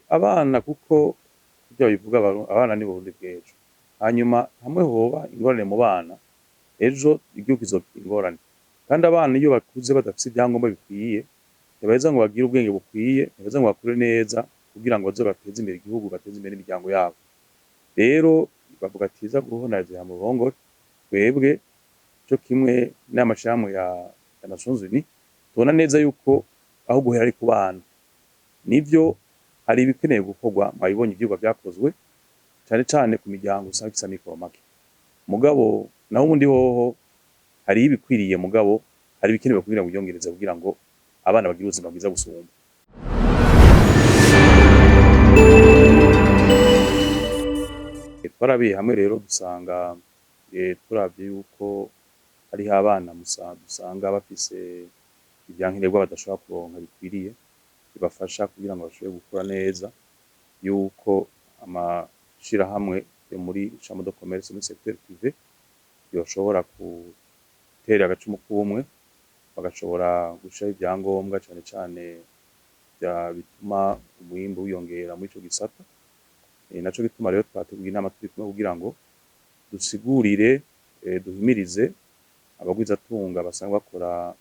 Abana kuko kurya bivuga abana ni Burundi bw'ejo. Hanyuma hamwe hoba ingorane mu bana, ejo igihugu kizogira ingorane. Kandi abana iyo bakuze badafise ivyangombwa bikwiye, ntibaheza ngo bagire ubwenge bukwiye, ntibaheza ngo bakure neza kugira ngo baze bateze imbere igihugu, bateze imbere n'imiryango yabo. Rero bavuga ati iza guhonazira mu ruhongore, twebwe co kimwe n'amashirahamwe ya Nations Unies, tubona neza yuko aho guhera ari ku bana. Nivyo hari ibikeneye gukorwa, mwabibonye ivyigwa vyakozwe, cane cane ku miryango usanga ifise amikoro make. Mugabo naho ubundi hoho hariho ibikwiriye, mugabo hari ibikenewe kugira ngo vyongereze kugira ngo abana bagire ubuzima bwiza gusumba. Twarabiye hamwe rero dusanga turavye yuko hariho abana dusanga bafise ivyankenerwa badashobora kuronka bikwiriye, bibafasha kugira ngo bashobore gukura neza, yuko amashirahamwe yo muri chambre de commerce muri secteur privé yoshobora gutera agacumu k'ubumwe, bagashobora gushiraho ivyangombwa cane cane bituma umwimbu wiyongera muri ico gisata. Naco gituma rero twateguye inama turi kumwe kugira ngo dusigurire, duhimirize abagwizatunga basanzwe bakora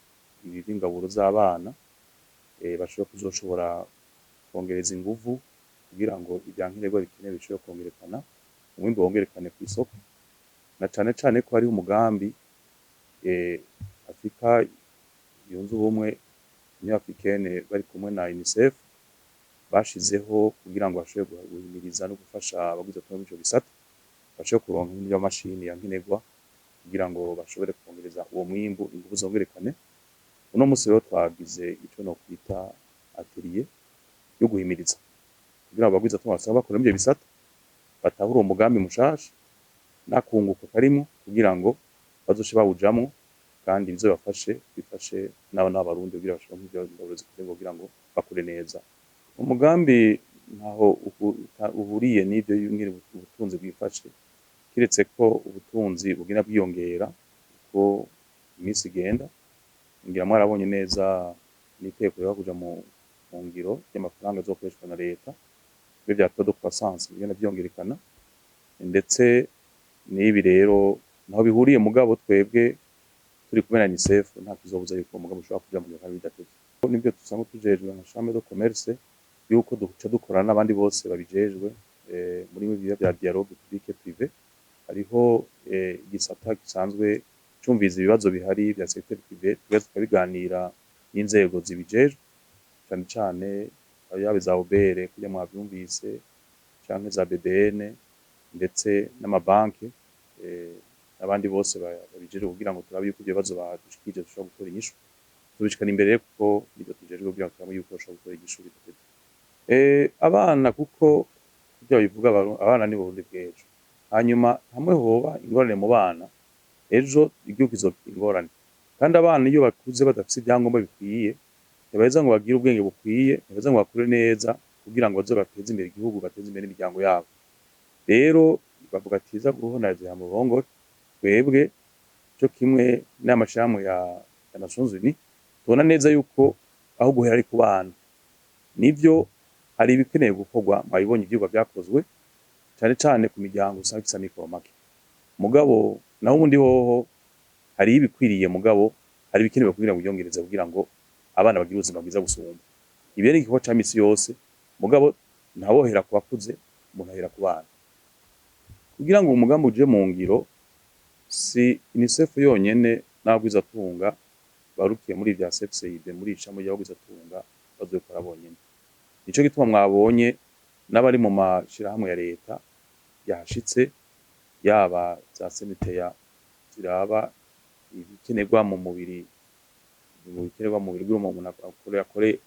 ibi vy'ingaburo z'abana, bashobora kuzoshobora kwongereza inguvu kugira ngo ivyankenerwa bikenewe bishobore kwongerekana, umwimbu wongerekane kw'isoko. Na cane cane ko hariho umugambi Afrika yunze ubumwe, Union Africaine bari kumwe na UNICEF bashizeho kugira ngo bashobore guhimiriza no gufasha abagwizatunga muri ico gisata, bashobore kuronka ibintu vy'amamashini yankenerwa kugira ngo bashobore kwongereza uwo mwimbu, inguvu zongerekane. Uno musi rero twagize ico nokwita atelier yo guhimiriza kugira ngo abagwizatunga basanzwe bakora muri ivyo bisata batahure uwo mugambi mushasha n'akunguko karimwo, kugira ngo bazoce bawujamwo kandi bizobafashe, bifashe n'abana b'Abarundi kugira bashobore ivyo ngaburo zikenewe kugira ngo bakure neza. Umugambi ntaho uhuriye n'ivyo nyene ubutunzi bwifashe, kiretse ko ubutunzi bugenda bwiyongera uko imisi igenda. Ngira mwarabonye neza n'iteko ryo kuja mu ngiro ry'amafaranga azokoreshwa na leta, ivyo vya taux de croissance bigenda vyongerekana, ndetse n'ibi rero naho bihuriye, mugabo twebwe turi kumwe na UNICEF nta kizobuza yuko uwo mugambi ushobora kuja mu ngiro kandi bidatevye. Nivyo dusanzwe tujejwe nka chambre de commerce, yuko duca dukorana n'abandi bose babijejwe muri biriya vya dialogue public privé. Hariho igisata gisanzwe cumviza ibibazo bihari vya secteur privé, twese tukabiganira n'inzego zibijejwe, cane cane yaba za OBR kugira mwavyumvise, canke za BBN, ndetse n'amabanki, n'abandi bose babijejwe kugira ngo turabe yuko ivyo bibazo badushikirije dushobora gutora inyishu. Tubishikana imbere kuko nivyo tujejwe kugira ngo turabe yuko bashobora gutora inyishu bidatevye. Abana kuko kurya bivuga abana ni Burundi bw'ejo. Hanyuma hamwe hoba ingorane mu bana, ejo igihugu kizogira ingorane. Kandi abana iyo bakuze badafise ivyangombwa bikwiye, ntibaheza ngo bagire ubwenge bukwiye, ntibaheza ngo bakure neza kugira ngo baze bateze imbere igihugu, bateze imbere n'imiryango yabo. Rero bavuga ati iza guhonazira mu ruhongore, twebwe co kimwe n'amashirahamwe ya Nations Unies, tubona neza yuko aho guhera ari ku bana. Nivyo hari ibikeneye gukorwa, mwabibonye ivyigwa vyakozwe, cane cane ku miryango usanga ifise amikoro make. Mugabo naho ubundi hoho hariho ibikwiriye, mugabo hari ibikenewe kugira ngo vyongereze kugira ngo abana bagire ubuzima bwiza gusumba. Ibi ni igikorwa ca misi yose, mugabo ntawohera ku bakuze, umuntu ahera ku bana. Kugira ngo umugambi uje mu ngiro, si UNICEF yonyene n'abagwizatunga barukiye muri vya CFCID, muri icambo ry'abagwizatunga bazobikora bonyene. Nico gituma mwabonye n'abari mu mashirahamwe ya leta yahashitse, yaba za SNTEA ziraba ibikenerwa mu mubiri, kugira umuntu akore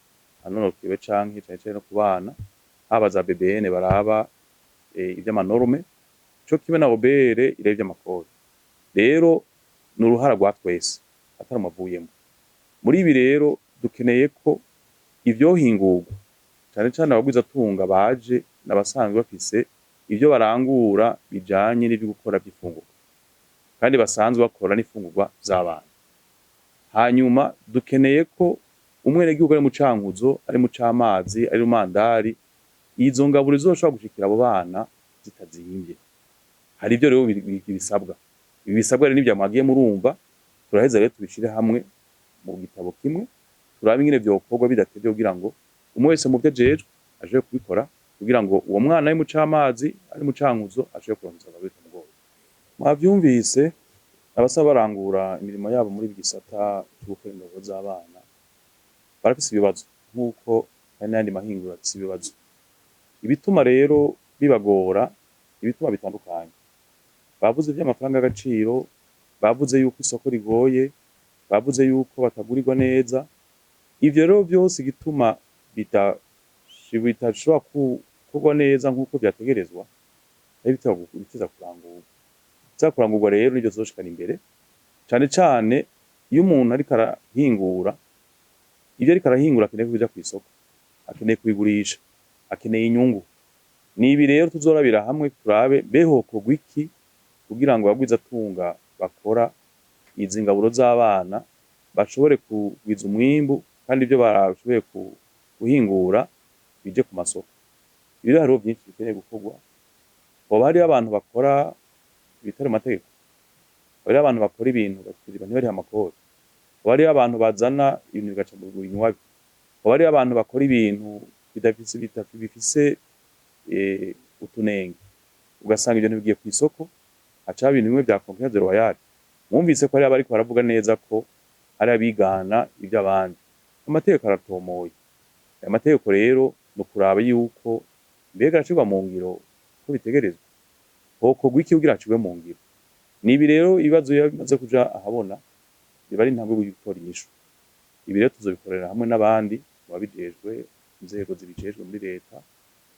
anonokewe, canke cane cane no ku bana, haba za BBN baraba ivy'amanorme, co kimwe na OBR ireba ivy'amakori. Rero ni uruhara rwa twese atari umuvuyemo. Muri ibi rero dukeneye ko ivyohingurwa, cane cane abagwizatunga baje n'abasanzwe bafise ivyo barangura bijanye n'ivyo gukora vy'ifungurwa, kandi basanzwe bakora n'ifungurwa z'abana. Hanyuma dukeneye ko umwenegihugu ari mu Cankuzo, ari mu Camazi, ari mu Mandari, izo ngaburo zizoshobora gushikira abo bana zitazimvye. Hari ivyo rero bisabwa. Ibi bisabwa rero nivyo mwagiye murumva, turaheza rero tubishire hamwe mu gitabo kimwe, turabe ingene vyokorwa bidatevye kugira ngo umwe wese mu vyo ajejwe ashobore kubikora kugira ngo uwo mwana ari mu Camazi, ari mu Cankuzo ashobore kuronka izo ngaburo bitamugoye. Mwavyumvise, abasaba barangura imirimo yabo muri iki gisata co gukora indero z'abana barafise ibibazo nk'uko hari n'ayandi mahinguriro afise ibibazo. Ibituma rero bibagora, ibituma bitandukanye. Bavuze ivy'amafaranga y'agaciro, bavuze yuko isoko rigoye, bavuze yuko batagurirwa neza. Ivyo rero vyose igituma bitashobora gukorwa neza nk'uko vyategerezwa, ari biteza kurangurwa. Biteza kurangurwa rero nivyo bizoshikana imbere, cane cane iyo umuntu ariko arahingura, ivyo ariko arahingura akeneye ko bija kw'isoko, akeneye kubigurisha, akeneye inyungu. Nibi rero tuzorabira hamwe turabe mbeho hokorwa iki kugira ngo abagwizatunga bakora izi ngaburo z'abana bashobore kugwiza umwimbu kandi ivyo bashoboye guhingura bije ku masoko. Ibi rero hariho vyinshi bikeneye gukorwa. Hoba hariho abantu bakora ibitari mu mategeko, hoba hariho abantu bakora ibintu ntibarihe amakori, hoba hariho abantu bazana ibintu bigaca mu binywabi, hoba hariho abantu bakora ibintu bifise utunenge, ugasanga ivyo ntibigiye kw'isoko, haca haba ibintu bimwe vya concurrence royale. Mwumvise ko hariho abariko baravuga neza ko hari abigana ivy'abandi. Amategeko aratomoye. Aya mategeko rero ni ukuraba yuko mbega arashirwa mu ngiro uko bitegerezwa. Hokorwa iki kugira ashirwe mu ngiro? Nibi rero ibibazo iyo bimaze kuja ahabona, biba ari intambwe yo gutora inyishu. Ibi rero tuzobikorera hamwe n'abandi babijejwe, inzego zibijejwe muri leta,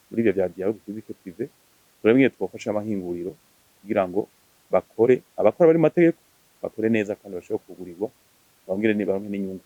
muri ivyo vya dialogue public privé, turabe ingene twofasha amahinguriro kugira ngo bakore, abakora bari mu mategeko bakore neza kandi bashobore kugurirwa, baronke n'inyungu.